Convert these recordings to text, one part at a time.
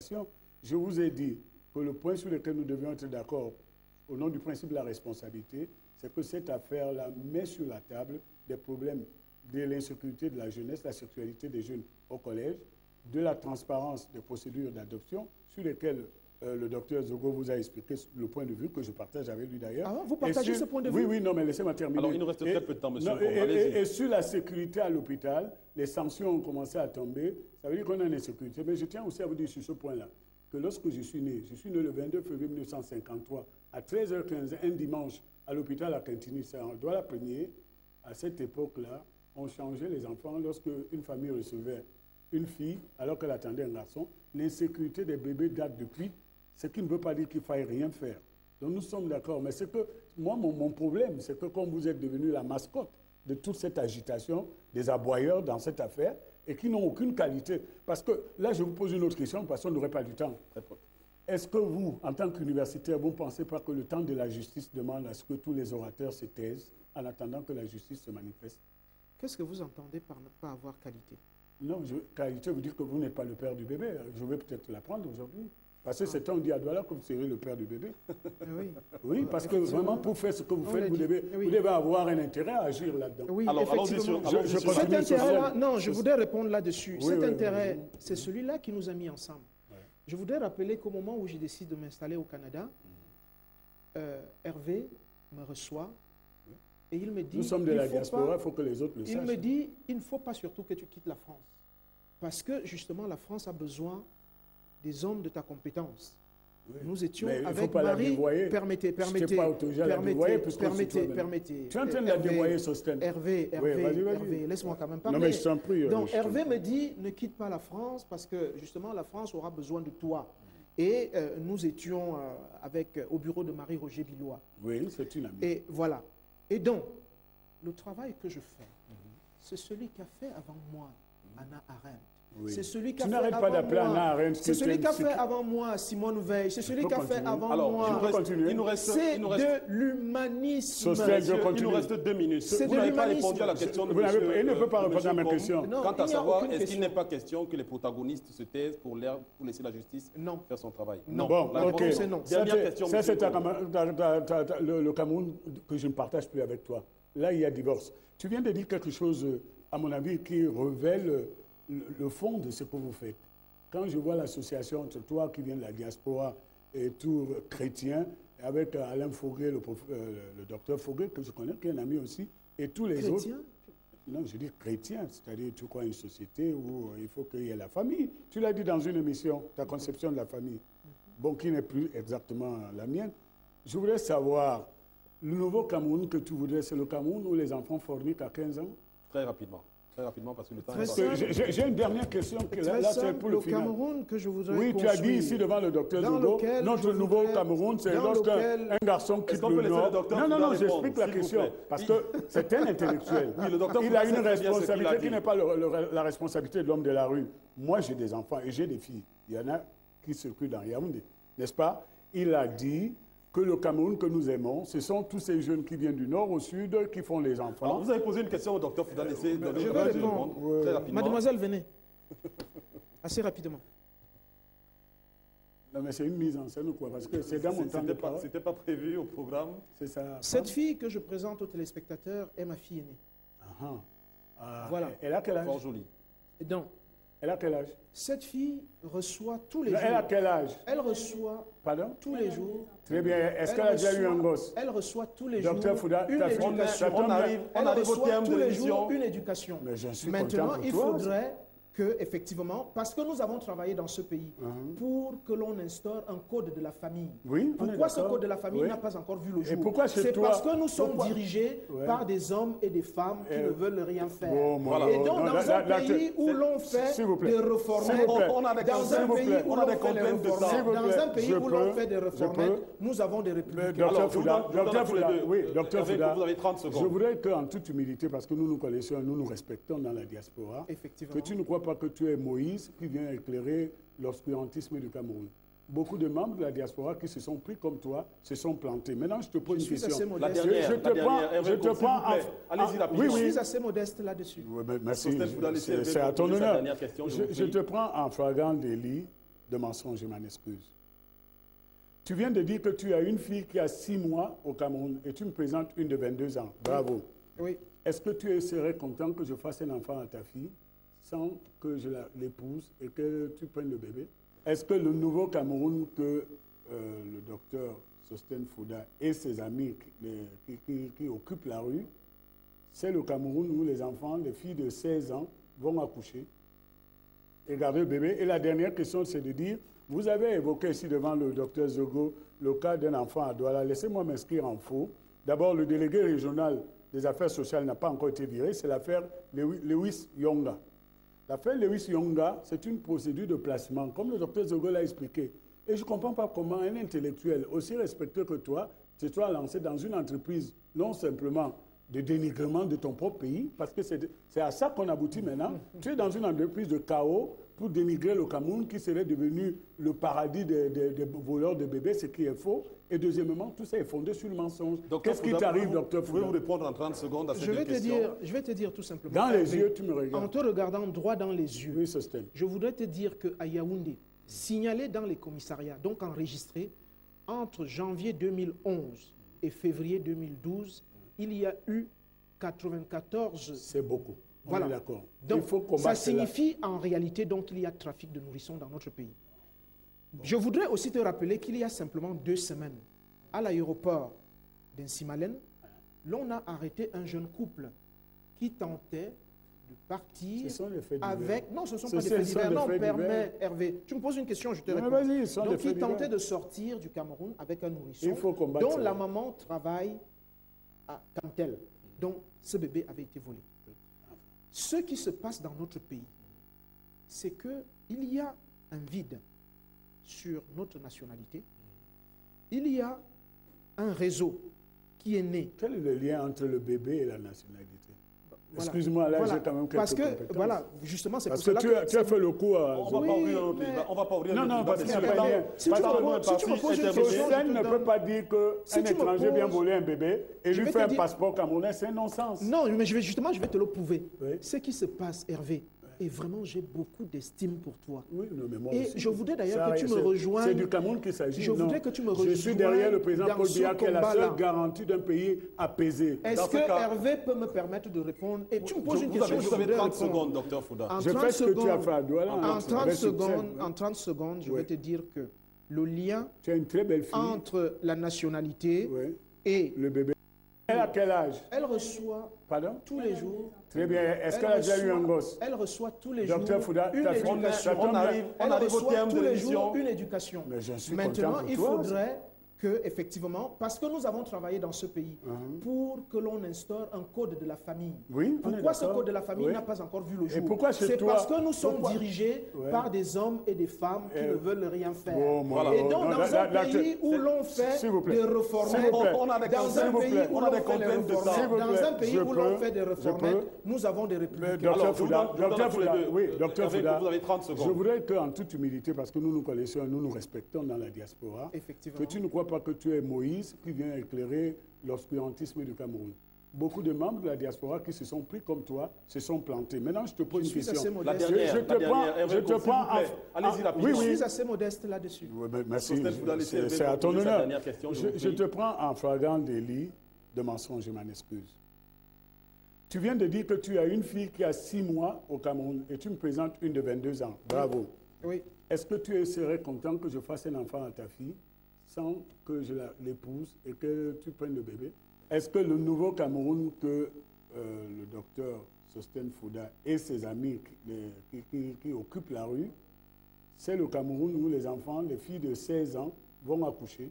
Je vous ai dit que le point sur lequel nous devions être d'accord, au nom du principe de la responsabilité, c'est que cette affaire-là met sur la table des problèmes de l'insécurité de la jeunesse, la sexualité des jeunes au collège, de la transparence des procédures d'adoption, sur lesquelles le docteur Zogo vous a expliqué le point de vue que je partage avec lui d'ailleurs. Ah, vous partagez ce point de vue? Oui, oui, non, mais laissez-moi terminer. Alors, il nous reste très peu de temps, monsieur. Et sur la sécurité à l'hôpital, les sanctions ont commencé à tomber. Ça veut dire qu'on a une insécurité. Mais je tiens aussi à vous dire sur ce point-là, que lorsque je suis né le 22 février 1953, à 13h15, un dimanche, à l'hôpital à Quintigny, c'est en Douala Premier, à cette époque-là, on changeait les enfants lorsque une famille recevait une fille, alors qu'elle attendait un garçon. L'insécurité des bébés date depuis, ce qui ne veut pas dire qu'il faille rien faire. Donc nous sommes d'accord. Mais c'est que, moi, mon problème, c'est que comme vous êtes devenu la mascotte de toute cette agitation, des aboyeurs dans cette affaire, et qui n'ont aucune qualité. Parce que là, je vous pose une autre question, parce qu'on n'aurait pas du temps. Est-ce que vous, en tant qu'universitaire, vous ne pensez pas que le temps de la justice demande à ce que tous les orateurs se taisent en attendant que la justice se manifeste? Qu'est-ce que vous entendez par ne pas avoir qualité? Non, qualité veut dire que vous n'êtes pas le père du bébé. Je vais peut-être l'apprendre aujourd'hui. Parce que c'est on dit à Douala que vous serez le père du bébé. Oui, oui, parce que vraiment, pour faire ce que vous faites, vous devez avoir un intérêt à agir là-dedans. Oui, alors, effectivement. Cet intérêt-là, non, je voudrais répondre là-dessus. Cet intérêt, c'est celui-là qui nous a mis ensemble. Je voudrais rappeler qu'au moment où j'ai décidé de m'installer au Canada, Hervé me reçoit et il me dit... Nous sommes de la diaspora, il faut que les autres le sachent. Il me dit, il ne faut pas surtout que tu quittes la France. Parce que justement, la France a besoin des hommes de ta compétence. Oui. Nous étions avec Marie... Permettez. Tu es en train de la dévoyer, Sostène. Hervé, laisse-moi quand même parler. Non, mais je t'en prie. Donc, Hervé me dit, ne quitte pas la France parce que, justement, la France aura besoin de toi. Et nous étions au bureau de Marie-Roger Billois. Oui, c'est une amie. Et voilà. Et donc, le travail que je fais, c'est celui qu'a fait avant moi Hannah Arendt. Oui. C'est celui qui a tu fait n'arrêtes pas d'appeler Hannah Arendt. C'est celui qui a fait avant moi Simone Veil. C'est celui qui a fait avant moi. C'est de l'humanisme. Il nous reste 2 minutes. Vous n'avez pas répondu à la question de monsieur. Il ne peut pas répondre à ma question. Quant à savoir, est-ce qu'il n'est pas question que les protagonistes se taisent pour laisser la justice faire son travail? Non. Bon, ok. Dernière question. Ça, c'est le Cameroun que je ne partage plus avec toi. Là, il y a divorce. Tu viens de dire quelque chose, à mon avis, qui révèle le fond de ce que vous faites. Quand je vois l'association entre toi qui viens de la diaspora et tout chrétien, avec Alain Fauguet, le docteur Fauguet, que je connais, qui est un ami aussi, et tous les autres. Non, je dis chrétien, c'est-à-dire tu crois une société où il faut qu'il y ait la famille. Tu l'as dit dans une émission, ta conception de la famille, bon, qui n'est plus exactement la mienne. Je voudrais savoir, le nouveau Cameroun que tu voudrais, c'est le Cameroun où les enfants forniquent à 15 ans? Très rapidement. Très rapidement, parce que le temps est... J'ai une dernière question, là c'est pour le final. Cameroun que je voudrais Oui, tu as dit ici devant le docteur Zogo, notre nouveau Cameroun, c'est lorsqu'un garçon quitte le Nord. Non, j'explique la question, parce que c'est un intellectuel. Il a une responsabilité qui n'est pas la responsabilité de l'homme de la rue. Moi, j'ai des enfants et j'ai des filles. Il y en a qui circulent dans Yaoundé, n'est-ce pas? Il a dit que le Cameroun que nous aimons, ce sont tous ces jeunes qui viennent du nord au sud, qui font les enfants. Alors, vous avez posé une question au docteur Fouda, laissez donner je vais répondre très rapidement. Mademoiselle, venez. Assez rapidement. Non, mais c'est une mise en scène ou quoi? Parce que c'est dans mon temps de parole. C'était pas prévu au programme. C'est ça. Cette fille que je présente aux téléspectateurs est ma fille aînée. Voilà. Elle a quel âge? Fort jolie. Donc, elle a quel âge? Cette fille reçoit tous les jours. Elle a quel âge? Elle reçoit tous les jours. Très bien. Est-ce qu'elle a déjà eu un gosse? Elle reçoit tous les jours Docteur Fouda, une éducation. On arrive au terme de l'émission. Une éducation. Mais je suis Maintenant, il faudrait que, effectivement, parce que nous avons travaillé dans ce pays pour que l'on instaure un code de la famille. Oui, pourquoi ce code de la famille n'a pas encore vu le jour? C'est parce que nous sommes dirigés par des hommes et des femmes qui ne veulent rien faire. Et donc, dans un pays où l'on fait des réformettes, dans un pays où l'on fait des réformettes, dans un pays où l'on fait des réformettes, nous avons des républicains. Docteur Fouda, vous avez 30 secondes. Je voudrais qu'en toute humilité, parce que nous nous connaissons, nous nous respectons dans la diaspora, que tu ne crois pas que tu es Moïse qui vient éclairer l'obscurantisme du Cameroun. Beaucoup de membres de la diaspora qui se sont pris comme toi se sont plantés. Maintenant, je te pose une question. Je te prends. Allez-y, la Je suis assez modeste là-dessus. Merci. C'est à ton honneur. Je te prends en flagrant délit de mensonge, je m'en excuse. Tu viens de dire que tu as une fille qui a 6 mois au Cameroun et tu me présentes une de 22 ans. Bravo. Oui. Est-ce que tu serais content que je fasse un enfant à ta fille sans que je l'épouse et que tu prennes le bébé? Est-ce que le nouveau Cameroun que le docteur Sostène Fouda et ses amis qui occupent la rue, c'est le Cameroun où les enfants, les filles de 16 ans vont accoucher et garder le bébé? Et la dernière question, c'est de dire, vous avez évoqué ici devant le docteur Zogo le cas d'un enfant à Douala. Laissez-moi m'inscrire en faux. D'abord, le délégué régional des affaires sociales n'a pas encore été viré. C'est l'affaire Lewis Yonga. L'affaire Lewis Yonga, c'est une procédure de placement, comme le docteur Zogo l'a expliqué. Et je ne comprends pas comment un intellectuel aussi respectueux que toi se soit lancé dans une entreprise, non simplement de dénigrement de ton propre pays, parce que c'est à ça qu'on aboutit maintenant. Tu es dans une entreprise de chaos pour dénigrer le Cameroun qui serait devenu le paradis des voleurs de bébés, ce qui est faux. Et deuxièmement, tout ça est fondé sur le mensonge. Qu'est-ce qui t'arrive, docteur Fouda? Vous pouvez vous répondre en 30 secondes à cette question. Je vais te dire tout simplement. Dans les yeux, tu me regardes. En te regardant droit dans les yeux, oui, Sostène. Je voudrais te dire qu'à Yaoundé, signalé dans les commissariats, donc enregistré, entre janvier 2011 et février 2012, il y a eu 94... C'est beaucoup. Voilà. D'accord. Donc, ça signifie en réalité donc qu'il y a trafic de nourrissons dans notre pays. Bon. Je voudrais aussi te rappeler qu'il y a simplement 2 semaines, à l'aéroport d'Insimalen, l'on a arrêté un jeune couple qui tentait de partir avec... Non, ce ne sont pas des faits divers. Non, permet, Hervé. Tu me poses une question, je te réponds. Donc, il tentait de sortir du Cameroun avec un nourrisson dont la maman travaille à Cantel. Donc, ce bébé avait été volé. Ce qui se passe dans notre pays, c'est qu'il y a un vide sur notre nationalité. Il y a un réseau qui est né. Quel est le lien entre le bébé et la nationalité? Voilà. Excuse-moi, là, j'ai quand même quelques compétences. Voilà, justement, c'est pour cela que... tu as fait le coup à... On ne va pas ouvrir non, non, parce qu'il n'y a pas de lien. Si tu me poses une question, je ne peux pas dire qu'un étranger vient voler un bébé et lui fait un passeport camerounais, c'est un non-sens. Non, mais justement, je vais te le prouver. Oui. Ce qui se passe, Hervé, et vraiment, j'ai beaucoup d'estime pour toi. Oui, non, mais moi aussi. Et je voudrais d'ailleurs que tu me rejoignes. C'est du Cameroun qu'il s'agit. Je voudrais que tu me rejoignes. Je suis derrière le président Paul Biya, qui est la seule garantie d'un pays apaisé. Est-ce que Hervé peut me permettre de répondre? Et tu me poses une question, vous avez 30 secondes, docteur Fouda. Je fais ce que tu as fait à Douala. En 30 secondes, je vais te dire que le lien entre la nationalité et le bébé. Elle a quel âge? Elle reçoit tous les jours. Très bien. Est-ce qu'elle a déjà eu un gosse? Elle reçoit tous les jours Fouda, une éducation. On arrive au terme de l'émission. Une éducation. Mais je suis Maintenant, il faudrait que, effectivement, parce que nous avons travaillé dans ce pays pour que l'on instaure un code de la famille. Oui, pourquoi ce code de la famille n'a pas encore vu le jour? C'est parce que nous sommes dirigés par des hommes et des femmes qui ne veulent rien faire. Et donc, dans un pays où l'on fait des réformes, dans un pays où l'on fait des réformes, nous avons des républicains. Docteur Fouda, vous avez 30 secondes. Je voudrais qu'en toute humilité, parce que nous nous connaissons, nous nous respectons dans la diaspora, que tu ne crois pas que tu es Moïse qui vient éclairer l'obscurantisme du Cameroun. Beaucoup de membres de la diaspora qui se sont pris comme toi se sont plantés. Maintenant, je te pose une question. Je te prends. Allez-y, rapidement. Je suis assez modeste là-dessus. Oui, merci. C'est à ton honneur. Je te prends en flagrant délit de mensonge, je m'en excuse. Tu viens de dire que tu as une fille qui a 6 mois au Cameroun et tu me présentes une de 22 ans. Bravo. Oui. Est-ce que tu serais content que je fasse un enfant à ta fille sans que je l'épouse et que tu prennes le bébé? Est-ce que le nouveau Cameroun que le docteur Sostène Fouda et ses amis qui occupent la rue, c'est le Cameroun où les enfants, les filles de 16 ans vont accoucher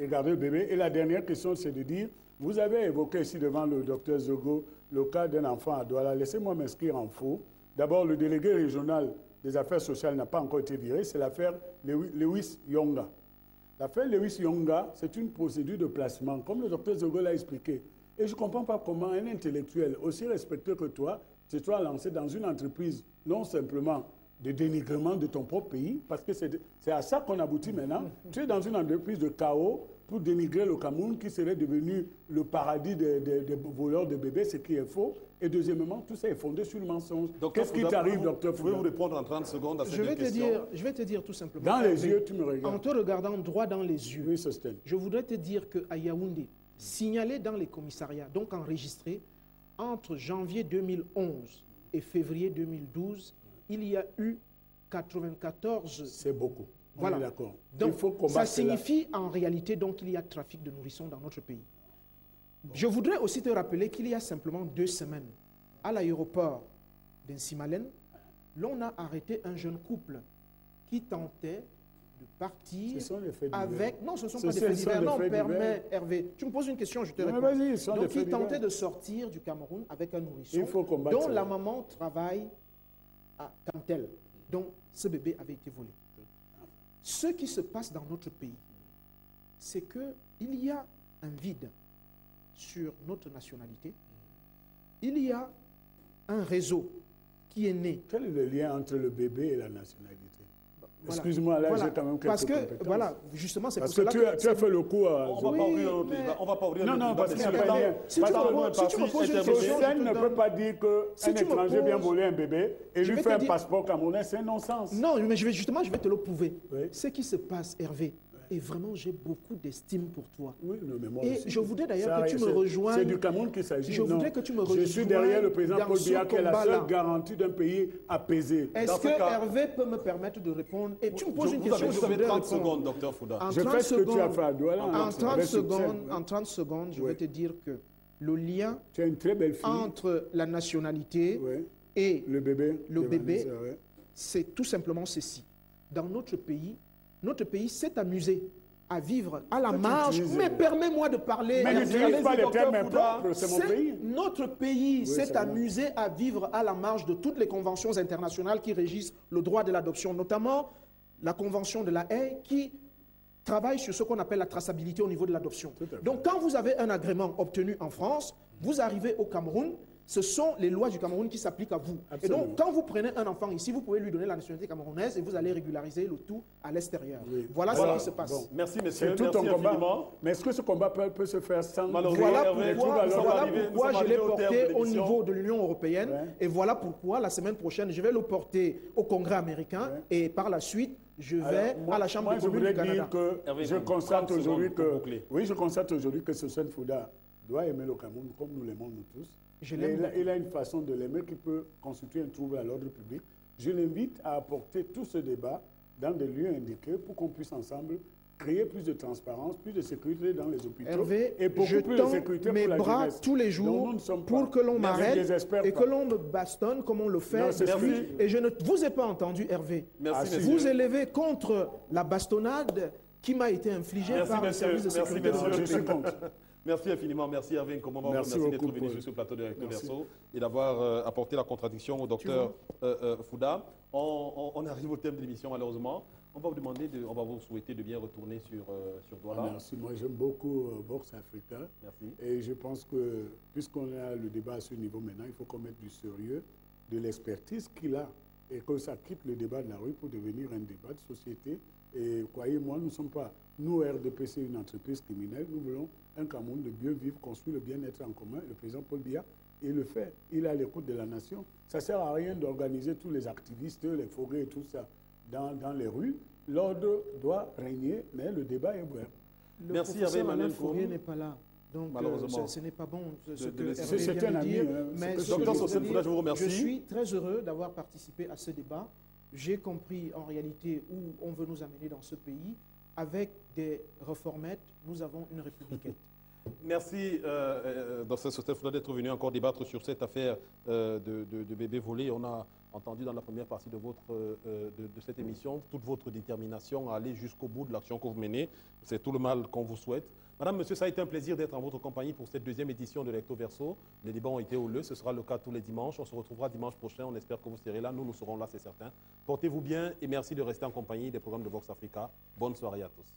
et garder le bébé? Et la dernière question, c'est de dire, vous avez évoqué ici devant le docteur Zogo le cas d'un enfant à Douala. Laissez-moi m'inscrire en faux. D'abord, le délégué régional des affaires sociales n'a pas encore été viré, c'est l'affaire Lewis Yonga. L'affaire Lewis Yonga, c'est une procédure de placement, comme le docteur Zogo l'a expliqué. Et je ne comprends pas comment un intellectuel aussi respectueux que toi se soit lancé dans une entreprise non simplement de dénigrement de ton propre pays, parce que c'est à ça qu'on aboutit maintenant. Tu es dans une entreprise de chaos pour dénigrer le Cameroun, qui serait devenu le paradis des voleurs de bébés, ce qui est faux. Et deuxièmement, tout ça est fondé sur le mensonge. Qu'est-ce qui t'arrive, docteur Fouda? Vous pouvez vous répondre en 30 secondes à cette question. Je vais te dire tout simplement. Dans les yeux, tu me regardes. En te regardant droit dans les yeux, oui, Sosthène, je voudrais te dire qu'à Yaoundé, signalé dans les commissariats, donc enregistré, entre janvier 2011 et février 2012, il y a eu 94... C'est beaucoup. Voilà. D'accord. Donc, ça signifie en réalité qu'il y a trafic de nourrissons dans notre pays. Bon. Je voudrais aussi te rappeler qu'il y a simplement 2 semaines, à l'aéroport d'Insimalen, l'on a arrêté un jeune couple qui tentait de partir avec... Non, ce ne sont pas des faits divers. Non, permets, Hervé. Tu me poses une question, je te réponds. Donc, il tentait de sortir du Cameroun avec un nourrisson dont la maman travaille à Cantel. Donc, ce bébé avait été volé. Ce qui se passe dans notre pays, c'est qu'il y a un vide sur notre nationalité. Il y a un réseau qui est né. Quel est le lien entre le bébé et la nationalité? Voilà. Excuse-moi, là, j'ai quand même quelques compétences. Voilà, justement, c'est pour cela que tu as fait le coup à... On ne va pas ouvrir non, non, parce qu'il n'y a pas lien. Si tu me poses une question, ne peut pas dire qu'un étranger vient voler un bébé et lui fait un passeport camerounais, c'est non-sens. Non, mais je vais te le prouver. Ce qui se passe, Hervé, et vraiment, j'ai beaucoup d'estime pour toi. Oui, mais moi et aussi. Je voudrais d'ailleurs que tu me rejoignes. C'est du Cameroun qu'il s'agit. Je voudrais que tu me rejoignes. Je suis derrière le président Paul Biya, qui est la seule garantie d'un pays apaisé. Est-ce que Hervé peut me permettre de répondre? Et tu me poses une question. Vous avez 30 secondes, docteur Fouda. Je fais ce que tu as fait à Douala. En 30 secondes, je vais te dire que le lien tu as une très belle fille. Entre la nationalité et le bébé, c'est tout simplement ceci. Dans notre pays s'est amusé à vivre à la marge. Mais permets-moi de parler. Mais n'utilise pas les termes impropres, c'est mon pays. Notre pays s'est amusé à vivre à la marge de toutes les conventions internationales qui régissent le droit de l'adoption, notamment la convention de la Haye qui travaille sur ce qu'on appelle la traçabilité au niveau de l'adoption. Donc quand vous avez un agrément obtenu en France, vous arrivez au Cameroun, ce sont les lois du Cameroun qui s'appliquent à vous. Absolument. Et donc, quand vous prenez un enfant ici, vous pouvez lui donner la nationalité camerounaise et vous allez régulariser le tout à l'extérieur. Oui. Voilà ce qui se passe. Bon. Merci, monsieur. C'est tout ton combat. Mais est-ce que ce combat peut se faire sans... Voilà pourquoi je l'ai porté au niveau de l'Union européenne. Et voilà pourquoi, la semaine prochaine, je vais le porter au Congrès américain. Et par la suite, je vais à la Chambre des communes du Canada. Je constate aujourd'hui que... Oui, je constate aujourd'hui que Sosthène Fouda doit aimer le Cameroun comme nous l'aimons nous tous. Il a une façon de l'aimer qui peut constituer un trouble à l'ordre public. Je l'invite à apporter tout ce débat dans des lieux indiqués pour qu'on puisse ensemble créer plus de transparence, plus de sécurité dans les hôpitaux. Hervé, et beaucoup plus de sécurité mes pour la bras jeunesse. tous les jours pour que l'on m'arrête et que l'on me bastonne comme on le fait depuis. Et je ne vous ai pas entendu, Hervé. Merci, vous élevez contre la bastonnade qui m'a été infligée par le service de sécurité. Je suis contre. Merci infiniment. Merci Hervé Nkomamba. Merci d'être venu sur ce plateau de Recto Verso et d'avoir apporté la contradiction au docteur Fouda. On arrive au thème de l'émission malheureusement. On va vous demander, on va vous souhaiter de bien retourner sur Douala. Merci. Moi j'aime beaucoup Box Africa. Merci. Et je pense que puisqu'on a le débat à ce niveau maintenant, il faut qu'on mette du sérieux, de l'expertise qu'il a et que ça quitte le débat de la rue pour devenir un débat de société. Et croyez-moi, nous ne sommes pas, nous RDPC, une entreprise criminelle, nous voulons un Cameroun de mieux vivre, construire le bien-être en commun. Le président Paul Biya, il le fait, il est à l'écoute de la nation. Ça ne sert à rien d'organiser tous les activistes, les forêts et tout ça dans les rues. L'ordre doit régner, mais le débat est ouvert. Merci Hervé Fourier n'est pas là. Donc, malheureusement, ce n'est pas bon ce que Hervé vient de dire. Mais je vous remercie. Je suis très heureux d'avoir participé à ce débat. J'ai compris en réalité où on veut nous amener dans ce pays. Avec des réformettes, nous avons une républicaine. Merci, Dr Sosthène Fouda, d'être venu encore débattre sur cette affaire de bébés volés. On a entendu dans la première partie de cette émission toute votre détermination à aller jusqu'au bout de l'action que vous menez. C'est tout le mal qu'on vous souhaite. Madame, monsieur, ça a été un plaisir d'être en votre compagnie pour cette deuxième édition de Recto Verso. Les débats ont été houleux, ce sera le cas tous les dimanches. On se retrouvera dimanche prochain, on espère que vous serez là. Nous serons là, c'est certain. Portez-vous bien et merci de rester en compagnie des programmes de Vox Africa. Bonne soirée à tous.